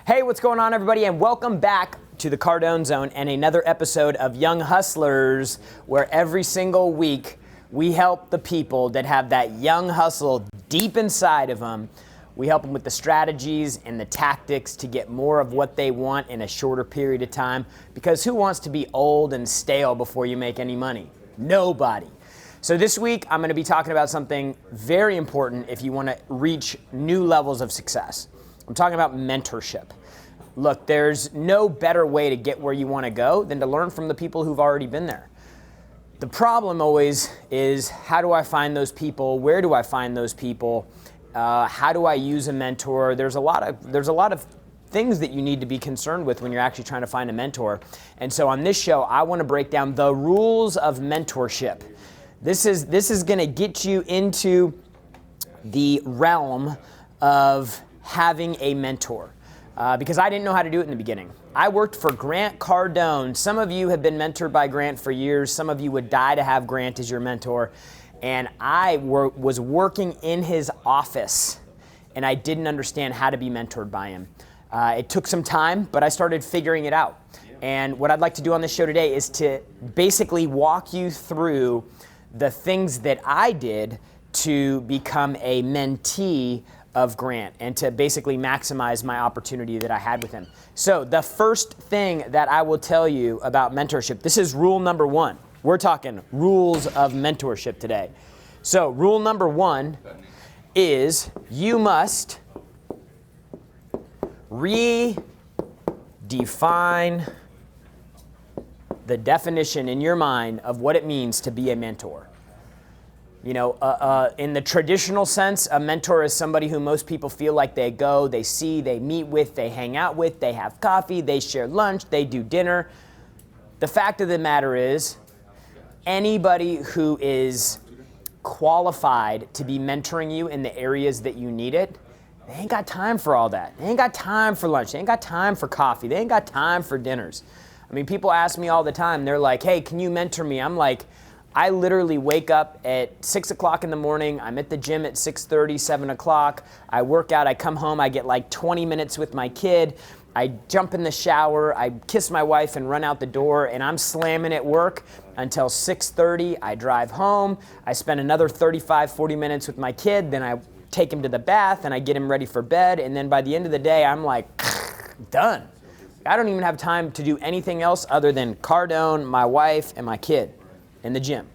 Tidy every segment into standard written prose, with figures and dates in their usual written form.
Hey, what's going on, everybody, and welcome back to the Cardone Zone and another episode of Young Hustlers, where every single week we help the people that have that young hustle deep inside of them. We help them with the strategies and the tactics to get more of what they want in a shorter period of time, because who wants to be old and stale before you make any money? Nobody. So this week, I'm going to be talking about something very important if you want to reach new levels of success. I'm talking about mentorship. Look, there's no better way to get where you want to go than to learn from the people who've already been there. The problem always is, how do I find those people? Where do I find those people? How do I use a mentor? There's a lot of things that you need to be concerned with when you're actually trying to find a mentor. And so on this show, I want to break down the rules of mentorship. This is going to get you into the realm of having a mentor, because I didn't know how to do it in the beginning. I worked for Grant Cardone. Some of you have been mentored by Grant for years. Some of you would die to have Grant as your mentor. And I was working in his office, and I didn't understand how to be mentored by him. It took some time, but I started figuring it out. And what I'd like to do on this show today is to basically walk you through the things that I did to become a mentee of Grant and to basically maximize my opportunity that I had with him. So the first thing that I will tell you about mentorship, this is rule number one. We're talking rules of mentorship today. So rule number one is you must redefine the definition in your mind of what it means to be a mentor. You know, in the traditional sense, a mentor is somebody who most people feel like they go, they see, they meet with, they hang out with, they have coffee, they share lunch, they do dinner. The fact of the matter is, anybody who is qualified to be mentoring you in the areas that you need it, they ain't got time for all that. They ain't got time for lunch. They ain't got time for coffee. They ain't got time for dinners. I mean, people ask me all the time, they're like, hey, can you mentor me? I'm like, I literally wake up at 6 o'clock in the morning. I'm at the gym at 6:30, 7 o'clock. I work out. I come home. I get like 20 minutes with my kid. I jump in the shower. I kiss my wife and run out the door. And I'm slamming at work until 6:30. I drive home. I spend another 35, 40 minutes with my kid. Then I take him to the bath and I get him ready for bed. And then by the end of the day, I'm like, done. I don't even have time to do anything else other than Cardone, my wife, and my kid. In the gym.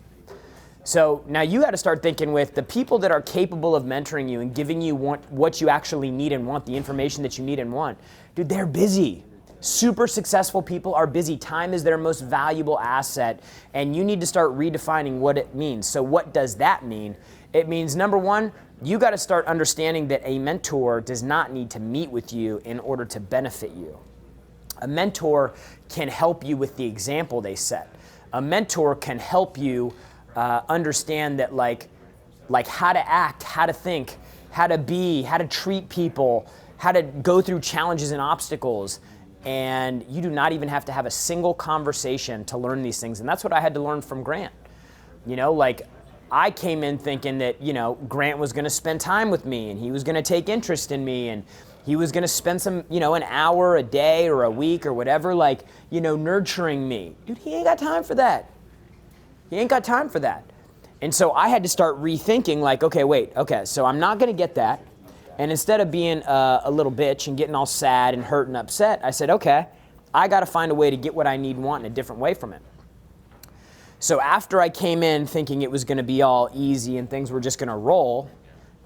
So now you got to start thinking with the people that are capable of mentoring you and giving you what you actually need and want, the information that you need and want. Dude, they're busy. Super successful people are busy. Time is their most valuable asset, and you need to start redefining what it means. So what does that mean? It means, number one, you got to start understanding that a mentor does not need to meet with you in order to benefit you. A mentor can help you with the example they set. A mentor can help you understand that like how to act, how to think, how to be, how to treat people, how to go through challenges and obstacles. And you do not even have to have a single conversation to learn these things. And that's what I had to learn from Grant. You know, like I came in thinking that, you know, Grant was going to spend time with me and he was going to take interest in me and he was going to spend some, you know, an hour a day or a week or whatever, like, you know, nurturing me. Dude, he ain't got time for that. He ain't got time for that. And so I had to start rethinking like, okay, so I'm not going to get that. And instead of being a little bitch and getting all sad and hurt and upset, I said, okay, I got to find a way to get what I need and want in a different way from it. So after I came in thinking it was going to be all easy and things were just going to roll,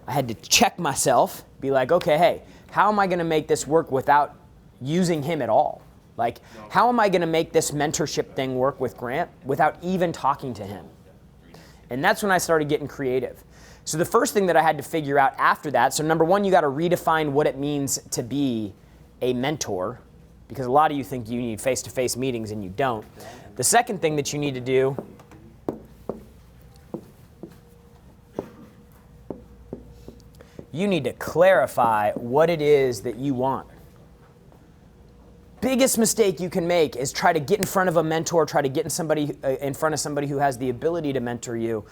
I had to check myself, be like, okay, hey, how am I going to make this work without using him at all? Like, how am I going to make this mentorship thing work with Grant without even talking to him? And that's when I started getting creative. So the first thing that I had to figure out after that, so number one, you got to redefine what it means to be a mentor, because a lot of you think you need face-to-face meetings and you don't. The second thing that you need to do you need to clarify what it is that you want. Biggest mistake you can make is try to get in front of a mentor, try to get in front of somebody who has the ability to mentor you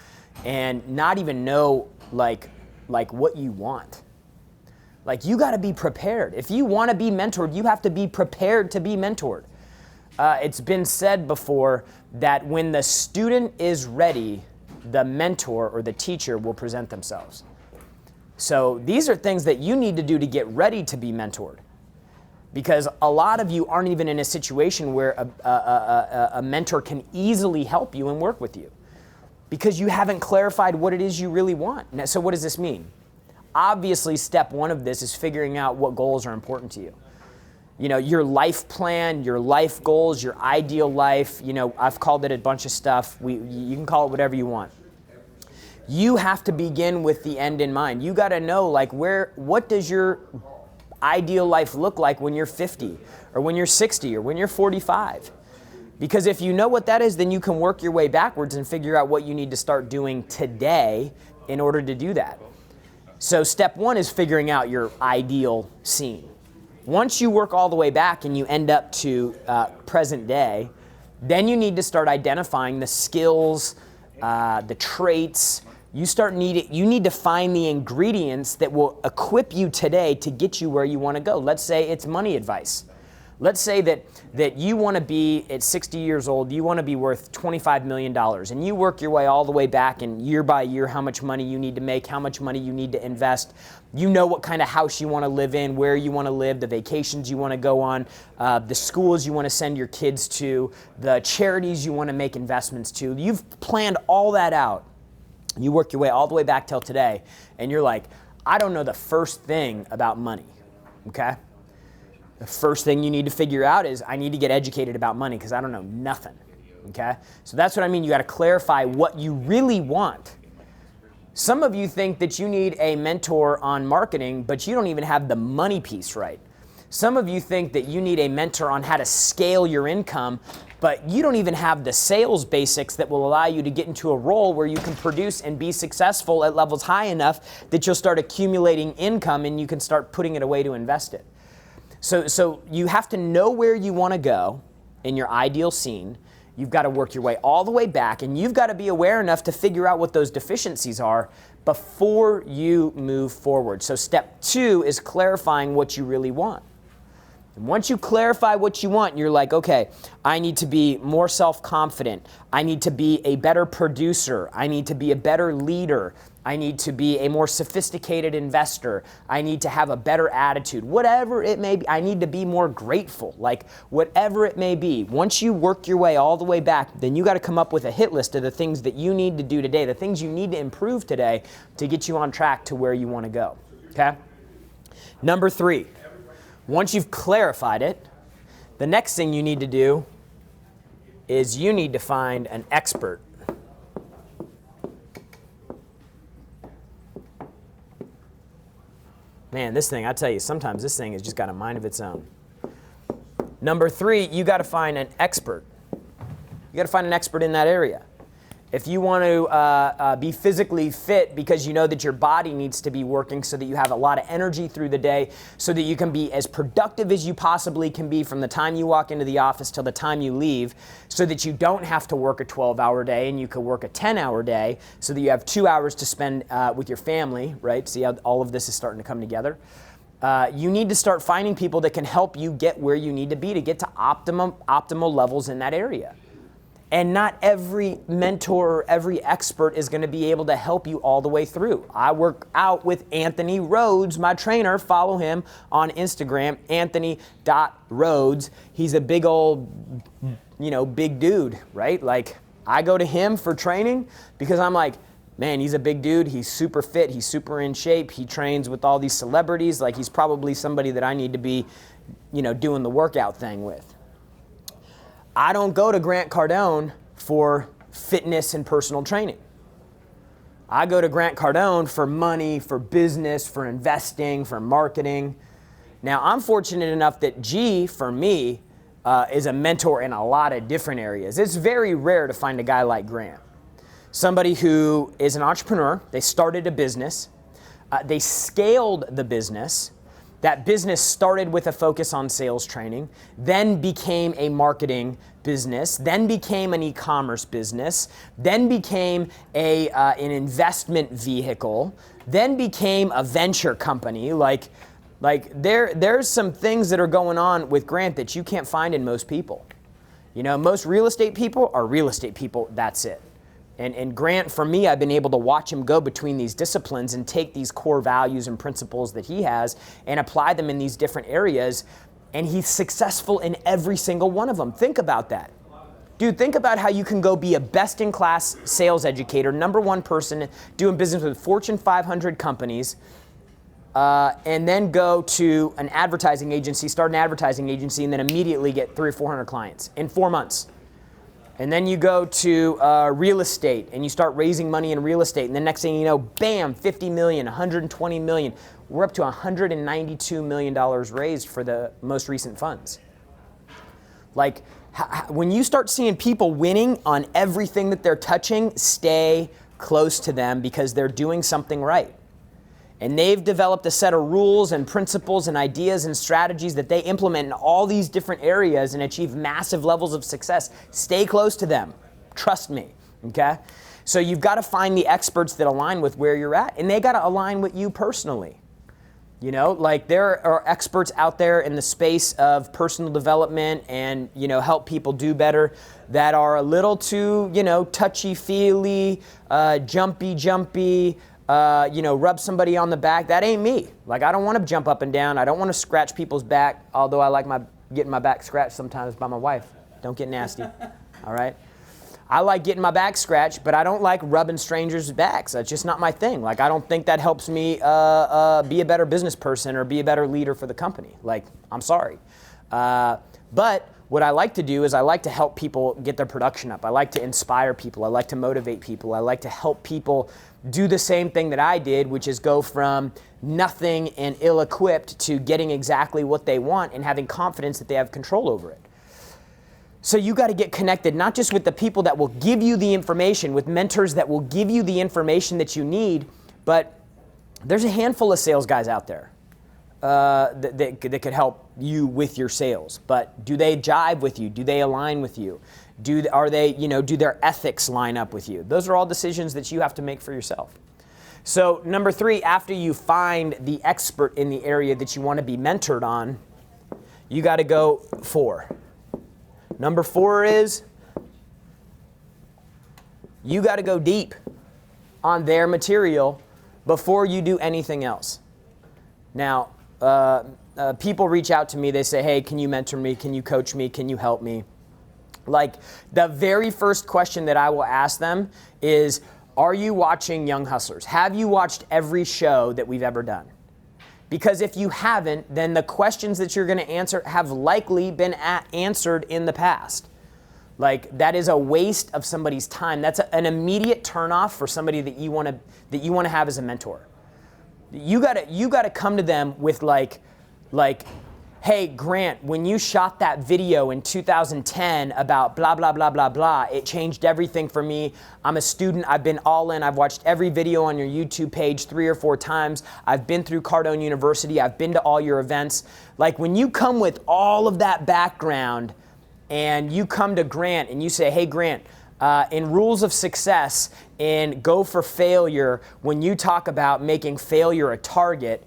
and not even know like what you want. Like, you got to be prepared. If you want to be mentored, you have to be prepared to be mentored. It's been said before that when the student is ready, the mentor or the teacher will present themselves. So these are things that you need to do to get ready to be mentored. Because a lot of you aren't even in a situation where a mentor can easily help you and work with you. Because you haven't clarified what it is you really want. Now, so what does this mean? Obviously, step one of this is figuring out what goals are important to you. You know, your life plan, your life goals, your ideal life. You know, I've called it a bunch of stuff. You can call it whatever you want. You have to begin with the end in mind. You got to know, like, what does your ideal life look like when you're 50 or when you're 60 or when you're 45? Because if you know what that is, then you can work your way backwards and figure out what you need to start doing today in order to do that. So step one is figuring out your ideal scene. Once you work all the way back and you end up to present day, then you need to start identifying the skills, the traits. You need to find the ingredients that will equip you today to get you where you want to go. Let's say it's money advice. Let's say that you want to be, at 60 years old, you want to be worth $25 million, and you work your way all the way back, and year by year, how much money you need to make, how much money you need to invest. You know what kind of house you want to live in, where you want to live, the vacations you want to go on, the schools you want to send your kids to, the charities you want to make investments to. You've planned all that out. You work your way all the way back till today, and you're like, I don't know the first thing about money, okay? The first thing you need to figure out is I need to get educated about money because I don't know nothing, okay? So that's what I mean. You got to clarify what you really want. Some of you think that you need a mentor on marketing, but you don't even have the money piece right. Some of you think that you need a mentor on how to scale your income, but you don't even have the sales basics that will allow you to get into a role where you can produce and be successful at levels high enough that you'll start accumulating income and you can start putting it away to invest it. So you have to know where you want to go in your ideal scene. You've got to work your way all the way back, and you've got to be aware enough to figure out what those deficiencies are before you move forward. So step two is clarifying what you really want. And once you clarify what you want, you're like, okay, I need to be more self-confident. I need to be a better producer. I need to be a better leader. I need to be a more sophisticated investor. I need to have a better attitude. Whatever it may be, I need to be more grateful. Like, whatever it may be. Once you work your way all the way back, then you got to come up with a hit list of the things that you need to do today, the things you need to improve today to get you on track to where you want to go. Okay? Number three. Once you've clarified it, the next thing you need to do is you need to find an expert. Man, this thing, I tell you, sometimes this thing has just got a mind of its own. Number three, you got to find an expert. You got to find an expert in that area. If you want to be physically fit because you know that your body needs to be working so that you have a lot of energy through the day, so that you can be as productive as you possibly can be from the time you walk into the office till the time you leave, so that you don't have to work a 12-hour day and you can work a 10-hour day, so that you have 2 hours to spend with your family, right? See how all of this is starting to come together? You need to start finding people that can help you get where you need to be to get to optimal levels in that area. And not every mentor or every expert is going to be able to help you all the way through. I work out with Anthony Rhodes, my trainer. Follow him on Instagram, anthony.rhodes. He's a big old, big dude, right? Like, I go to him for training because I'm like, man, he's a big dude. He's super fit. He's super in shape. He trains with all these celebrities. Like, he's probably somebody that I need to be, doing the workout thing with. I don't go to Grant Cardone for fitness and personal training. I go to Grant Cardone for money, for business, for investing, for marketing. Now, I'm fortunate enough that G, for me, is a mentor in a lot of different areas. It's very rare to find a guy like Grant. Somebody who is an entrepreneur. They started a business. They scaled the business. That business started with a focus on sales training, then became a marketing business, then became an e-commerce business, then became an investment vehicle, then became a venture company like Like there's some things that are going on with Grant that you can't find in most people. You know, most real estate people are real estate people, that's it. And Grant, for me, I've been able to watch him go between these disciplines and take these core values and principles that he has and apply them in these different areas, and he's successful in every single one of them. Think about that. Dude, think about how you can go be a best-in-class sales educator, #1 person doing business with Fortune 500 companies, and then go to an advertising agency, start an advertising agency, and then immediately get 300 or 400 clients in 4 months. And then you go to real estate and you start raising money in real estate. And the next thing you know, bam, 50 million, 120 million. We're up to $192 million raised for the most recent funds. Like, when you start seeing people winning on everything that they're touching, stay close to them because they're doing something right. And they've developed a set of rules and principles and ideas and strategies that they implement in all these different areas and achieve massive levels of success. Stay close to them. Trust me, okay? So you've got to find the experts that align with where you're at, and they got to align with you personally. You know, like there are experts out there in the space of personal development and, you know, help people do better that are a little too, you know, touchy-feely, jumpy, you know, rub somebody on the back. That ain't me. Like, I don't want to jump up and down. I don't want to scratch people's back, although I like getting my back scratched sometimes by my wife. Don't get nasty, all right? I like getting my back scratched, but I don't like rubbing strangers' backs. That's just not my thing. Like, I don't think that helps me be a better business person or be a better leader for the company. Like, I'm sorry. But what I like to do is I like to help people get their production up. I like to inspire people. I like to motivate people. I like to help people do the same thing that I did, which is go from nothing and ill-equipped to getting exactly what they want and having confidence that they have control over it. So you got to get connected, not just with the people that will give you the information, with mentors that will give you the information that you need, but there's a handful of sales guys out there that could help you with your sales. But do they jive with you? Do they align with you? Do their ethics line up with you? Those are all decisions that you have to make for yourself. So number 3, after you find the expert in the area that you want to be mentored on, you got to go 4. Number 4 is you got to go deep on their material before you do anything else. Now, people reach out to me. They say, hey, can you mentor me? Can you coach me? Can you help me? Like, the very first question that I will ask them is, are you watching Young Hustlers? Have you watched every show that we've ever done? Because if you haven't, then the questions that you're going to answer have likely been answered in the past. Like, that is a waste of somebody's time. That's an immediate turnoff for somebody that you want to have as a mentor. You gotta come to them with like, hey, Grant, when you shot that video in 2010 about blah, blah, blah, blah, blah, it changed everything for me. I'm a student. I've been all in. I've watched every video on your YouTube page 3 or 4 times. I've been through Cardone University. I've been to all your events. Like, when you come with all of that background and you come to Grant and you say, hey, Grant, in rules of success, in go for failure, when you talk about making failure a target,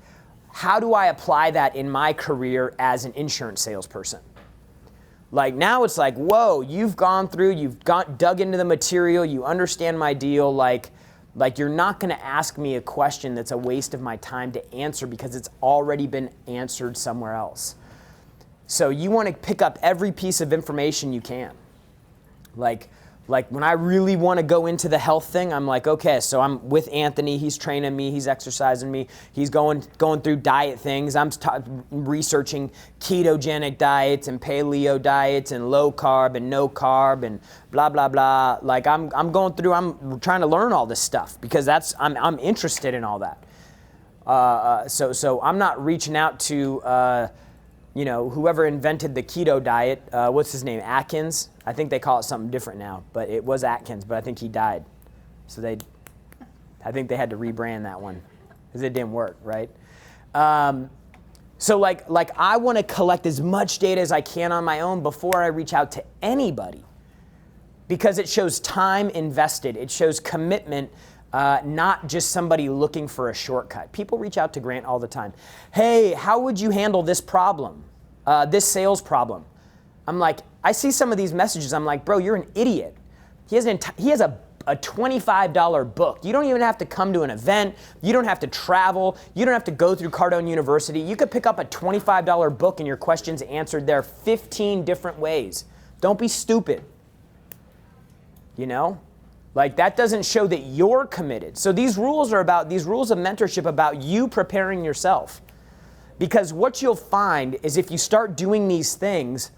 how do I apply that in my career as an insurance salesperson? Like, now it's like, whoa, you've gone through, dug into the material, you understand my deal. Like you're not going to ask me a question that's a waste of my time to answer because it's already been answered somewhere else. So you want to pick up every piece of information you can. Like when I really want to go into the health thing, I'm like, okay, so I'm with Anthony. He's training me. He's exercising me. He's going through diet things. I'm researching ketogenic diets and paleo diets and low carb and no carb and blah, blah, blah. Like, I'm trying to learn all this stuff because I'm interested in all that. So I'm not reaching out to, whoever invented the keto diet. What's his name? Atkins? I think they call it something different now, but it was Atkins, but I think he died. So I think they had to rebrand that one because it didn't work, right? So I want to collect as much data as I can on my own before I reach out to anybody because it shows time invested. It shows commitment not just somebody looking for a shortcut. People reach out to Grant all the time. Hey, how would you handle this problem, this sales problem? I'm like, I see some of these messages. I'm like, bro, you're an idiot. He has a $25 book. You don't even have to come to an event. You don't have to travel. You don't have to go through Cardone University. You could pick up a $25 book and your questions answered there 15 different ways. Don't be stupid. You know? Like, that doesn't show that you're committed. So these rules of mentorship about you preparing yourself. Because what you'll find is if you start doing these things,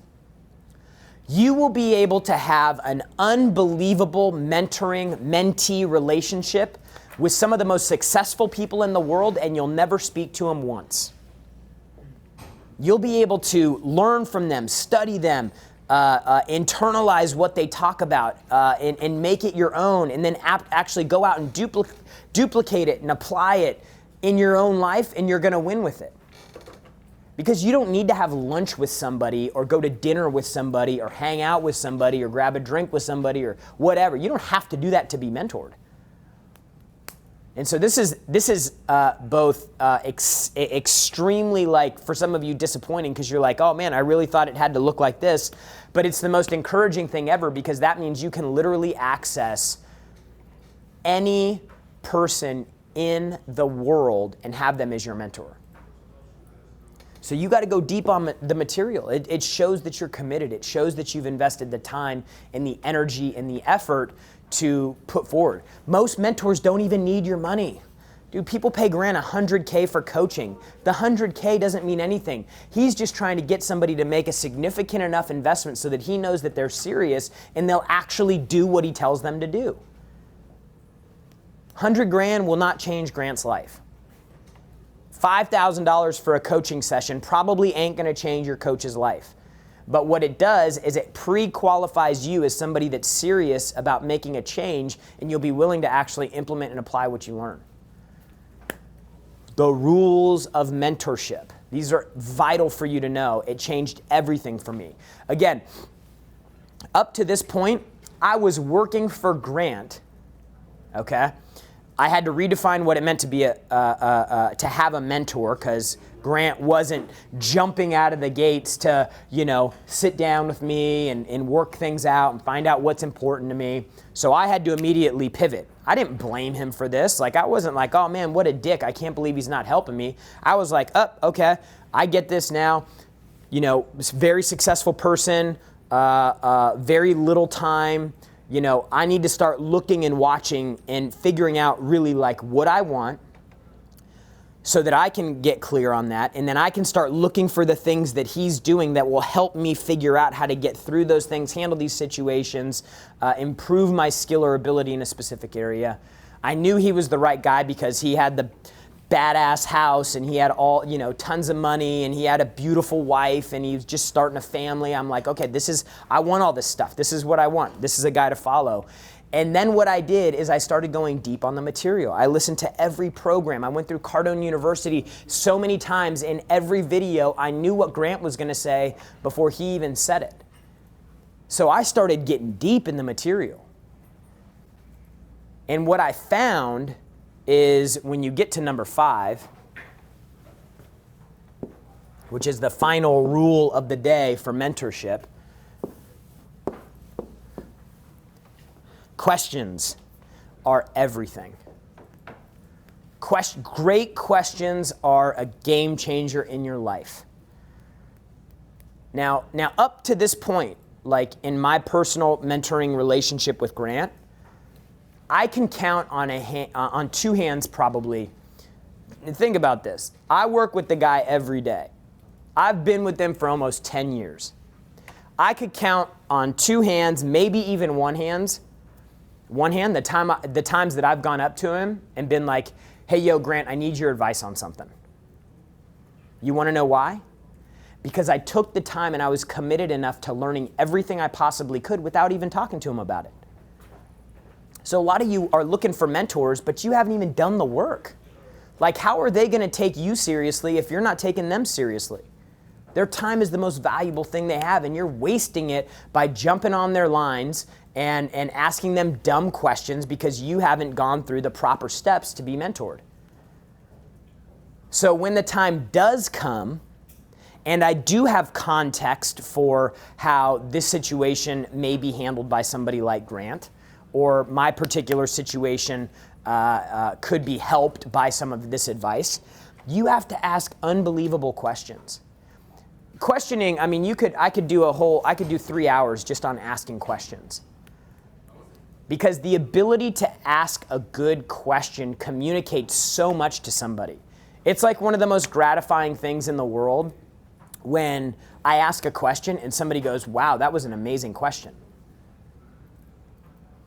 you will be able to have an unbelievable mentoring-mentee relationship with some of the most successful people in the world, and you'll never speak to them once. You'll be able to learn from them, study them, internalize what they talk about, and make it your own, and then actually go out and duplicate it and apply it in your own life, and you're going to win with it. Because you don't need to have lunch with somebody or go to dinner with somebody or hang out with somebody or grab a drink with somebody or whatever. You don't have to do that to be mentored. And so this is both extremely, like, for some of you, disappointing because you're like, oh man, I really thought it had to look like this. But it's the most encouraging thing ever because that means you can literally access any person in the world and have them as your mentor. So you got to go deep on the material. It shows that you're committed. It shows that you've invested the time and the energy and the effort to put forward. Most mentors don't even need your money. Dude, people pay Grant $100K for coaching. The $100K doesn't mean anything. He's just trying to get somebody to make a significant enough investment so that he knows that they're serious and they'll actually do what he tells them to do. $100,000 will not change Grant's life. $5,000 for a coaching session probably ain't going to change your coach's life. But what it does is it pre-qualifies you as somebody that's serious about making a change, and you'll be willing to actually implement and apply what you learn. The rules of mentorship. These are vital for you to know. It changed everything for me. Again, up to this point, I was working for Grant, okay? I had to redefine what it meant to be to have a mentor because Grant wasn't jumping out of the gates to, sit down with me and work things out and find out what's important to me. So I had to immediately pivot. I didn't blame him for this. Like, I wasn't like, oh man, what a dick. I can't believe he's not helping me. I was like, okay, I get this now. Very successful person, very little time. I need to start looking and watching and figuring out really like what I want so that I can get clear on that. And then I can start looking for the things that he's doing that will help me figure out how to get through those things, handle these situations, improve my skill or ability in a specific area. I knew he was the right guy because he had the badass house and he had all, tons of money and he had a beautiful wife and he was just starting a family. I'm like, okay, I want all this stuff. This is what I want. This is a guy to follow. And then what I did is I started going deep on the material. I listened to every program. I went through Cardone University so many times. In every video, I knew what Grant was going to say before he even said it. So I started getting deep in the material. And what I found is when you get to number 5, which is the final rule of the day for mentorship, questions are everything. Great questions are a game changer in your life. Now up to this point, like in my personal mentoring relationship with Grant, I can count on 2 hands probably. Think about this. I work with the guy every day. I've been with them for almost 10 years. I could count on 2 hands, maybe even one hand, the times that I've gone up to him and been like, hey, yo, Grant, I need your advice on something. You want to know why? Because I took the time and I was committed enough to learning everything I possibly could without even talking to him about it. So a lot of you are looking for mentors, but you haven't even done the work. Like, how are they going to take you seriously if you're not taking them seriously? Their time is the most valuable thing they have, and you're wasting it by jumping on their lines and asking them dumb questions because you haven't gone through the proper steps to be mentored. So when the time does come, and I do have context for how this situation may be handled by somebody like Grant, or my particular situation could be helped by some of this advice, you have to ask unbelievable questions. Questioning, I mean, I could do 3 hours just on asking questions. Because the ability to ask a good question communicates so much to somebody. It's like one of the most gratifying things in the world when I ask a question and somebody goes, wow, that was an amazing question.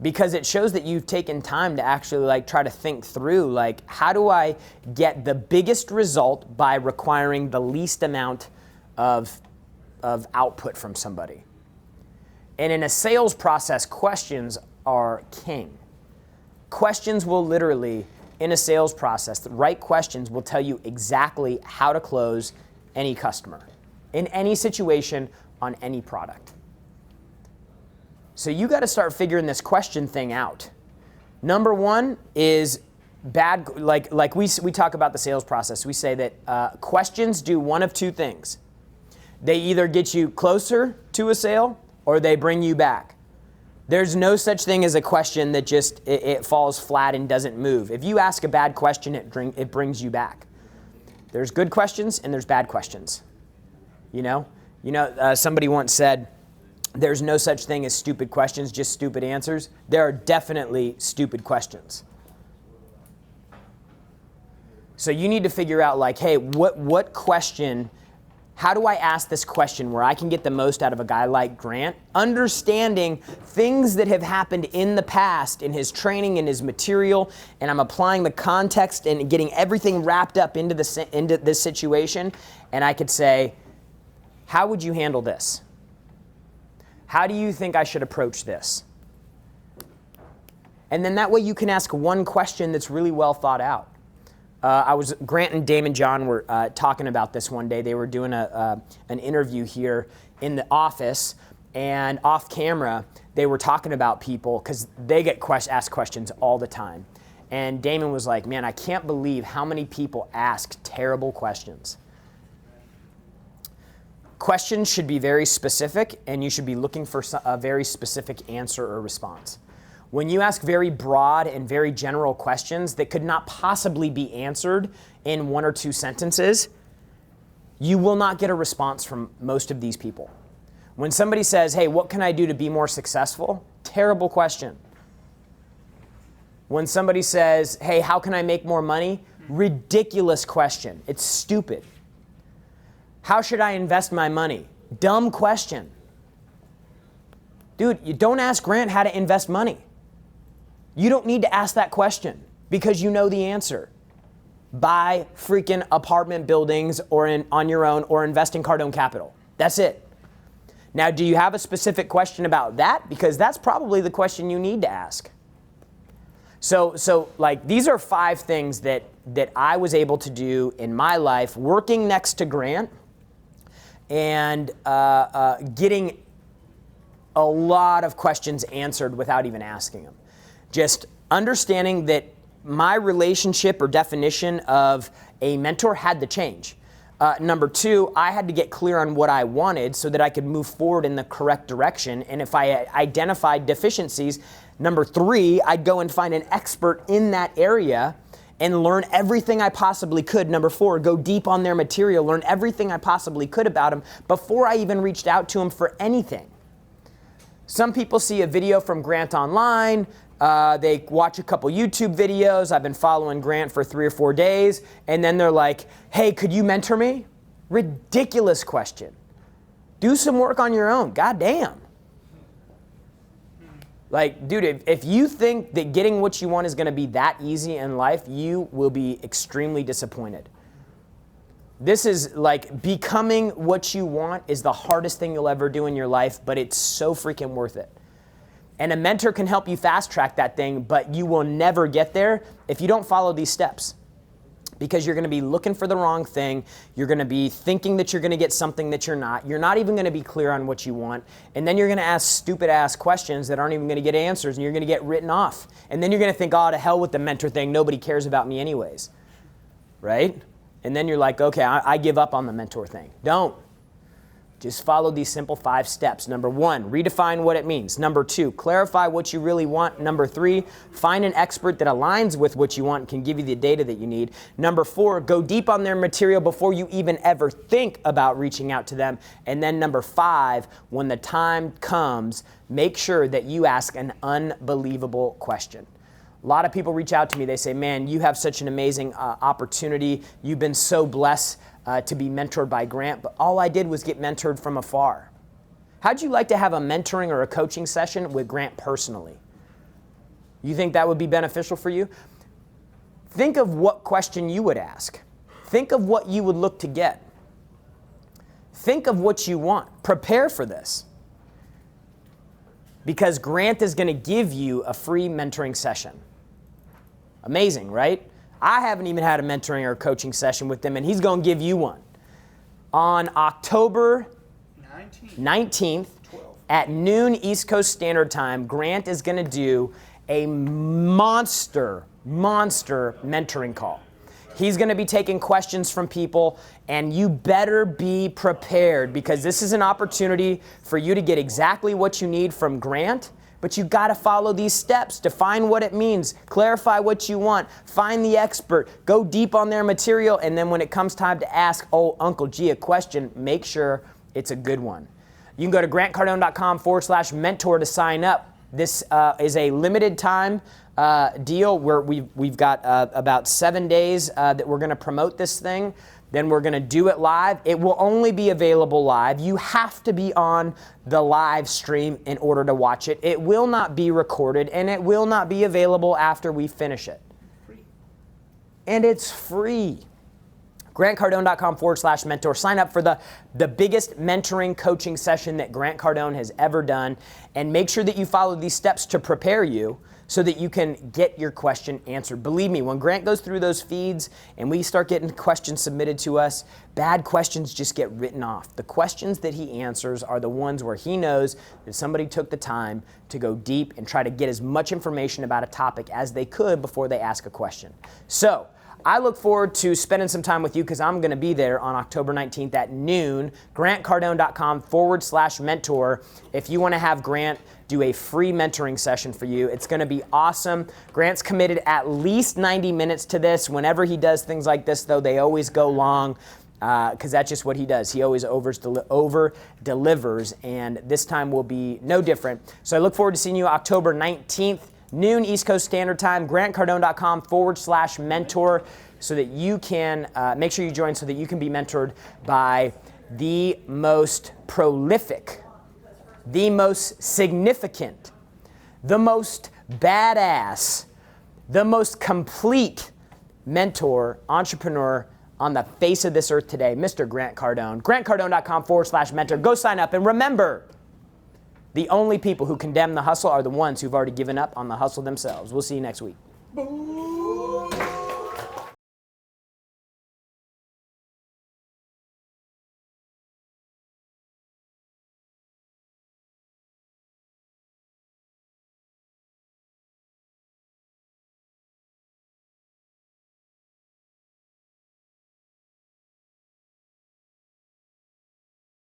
Because it shows that you've taken time to actually try to think through, how do I get the biggest result by requiring the least amount of output from somebody. And in a sales process, questions are king. Questions will literally, in a sales process, the right questions will tell you exactly how to close any customer in any situation on any product. So you got to start figuring this question thing out. Number one is bad, like we talk about the sales process. We say that questions do one of two things. They either get you closer to a sale or they bring you back. There's no such thing as a question that just it falls flat and doesn't move. If you ask a bad question, it brings you back. There's good questions and there's bad questions. Somebody once said, there's no such thing as stupid questions, just stupid answers. There are definitely stupid questions. So you need to figure out hey, what question, how do I ask this question where I can get the most out of a guy like Grant, understanding things that have happened in the past in his training and his material, and I'm applying the context and getting everything wrapped up into this situation, and I could say, how would you handle this? How do you think I should approach this? And then that way you can ask one question that's really well thought out. Grant and Damon John were talking about this one day. They were doing an interview here in the office, and off camera, they were talking about people because they get asked questions all the time. And Damon was like, man, I can't believe how many people ask terrible questions. Questions should be very specific, and you should be looking for a very specific answer or response. When you ask very broad and very general questions that could not possibly be answered in 1 or 2 sentences, you will not get a response from most of these people. When somebody says, hey, what can I do to be more successful? Terrible question. When somebody says, hey, how can I make more money? Ridiculous question. It's stupid. How should I invest my money? Dumb question. Dude, you don't ask Grant how to invest money. You don't need to ask that question because you know the answer. Buy freaking apartment buildings on your own or invest in Cardone Capital. That's it. Now, do you have a specific question about that? Because that's probably the question you need to ask. So these are 5 things that I was able to do in my life working next to Grant and getting a lot of questions answered without even asking them. Just understanding that my relationship or definition of a mentor had to change. Number 2, I had to get clear on what I wanted so that I could move forward in the correct direction. And if I identified deficiencies, number 3, I'd go and find an expert in that area and learn everything I possibly could. Number 4, go deep on their material, learn everything I possibly could about them before I even reached out to them for anything. Some people see a video from Grant online, they watch a couple YouTube videos. I've been following Grant for 3 or 4 days, and then they're like, hey, could you mentor me? Ridiculous question. Do some work on your own. God damn. Dude, if you think that getting what you want is going to be that easy in life, you will be extremely disappointed. This is becoming what you want is the hardest thing you'll ever do in your life, but it's so freaking worth it. And a mentor can help you fast track that thing, but you will never get there if you don't follow these steps. because you're going to be looking for the wrong thing. You're going to be thinking that you're going to get something that you're not. You're not even going to be clear on what you want. And then you're going to ask stupid ass questions that aren't even going to get answers, and you're going to get written off. And then you're going to think, oh, to hell with the mentor thing. Nobody cares about me anyways. Right? And then you're like, okay, I give up on the mentor thing. Don't. Just follow these simple 5 steps. Number 1, redefine what it means. Number 2, clarify what you really want. Number 3, find an expert that aligns with what you want and can give you the data that you need. Number 4, go deep on their material before you even ever think about reaching out to them. And then number 5, when the time comes, make sure that you ask an unbelievable question. A lot of people reach out to me. They say, man, you have such an amazing opportunity. You've been so blessed to be mentored by Grant, but all I did was get mentored from afar. How'd you like to have a mentoring or a coaching session with Grant personally? You think that would be beneficial for you? Think of what question you would ask. Think of what you would look to get. Think of what you want. Prepare for this. Because Grant is going to give you a free mentoring session. Amazing, right? I haven't even had a mentoring or coaching session with him, and he's going to give you one. On October 19th at noon East Coast Standard Time, Grant is going to do a monster mentoring call. He's going to be taking questions from people, and you better be prepared, because this is an opportunity for you to get exactly what you need from Grant. But you got to follow these steps. Define what it means. Clarify what you want. Find the expert. Go deep on their material. And then when it comes time to ask, oh, Uncle G, a question, make sure it's a good one. You can go to grantcardone.com/mentor to sign up. This is a limited time deal where we've got about 7 days that we're going to promote this thing. Then we're going to do it live. It will only be available live. You have to be on the live stream in order to watch it. It will not be recorded, and it will not be available after we finish it. Free. And it's free. grantcardone.com/mentor. Sign up for the biggest mentoring coaching session that Grant Cardone has ever done, and make sure that you follow these steps to prepare you so that you can get your question answered. Believe me, when Grant goes through those feeds and we start getting questions submitted to us, bad questions just get written off. The questions that he answers are the ones where he knows that somebody took the time to go deep and try to get as much information about a topic as they could before they ask a question. So, I look forward to spending some time with you, because I'm going to be there on October 19th at noon, grantcardone.com/mentor. If you want to have Grant do a free mentoring session for you, it's going to be awesome. Grant's committed at least 90 minutes to this. Whenever he does things like this, though, they always go long, because that's just what he does. He always over-delivers, and this time will be no different. So I look forward to seeing you October 19th. Noon East Coast Standard Time, grantcardone.com/mentor, so that you can make sure you join so that you can be mentored by the most prolific, the most significant, the most badass, the most complete mentor, entrepreneur on the face of this earth today, Mr. Grant Cardone. grantcardone.com/mentor. Go sign up, and remember, the only people who condemn the hustle are the ones who've already given up on the hustle themselves. We'll see you next week. Boom.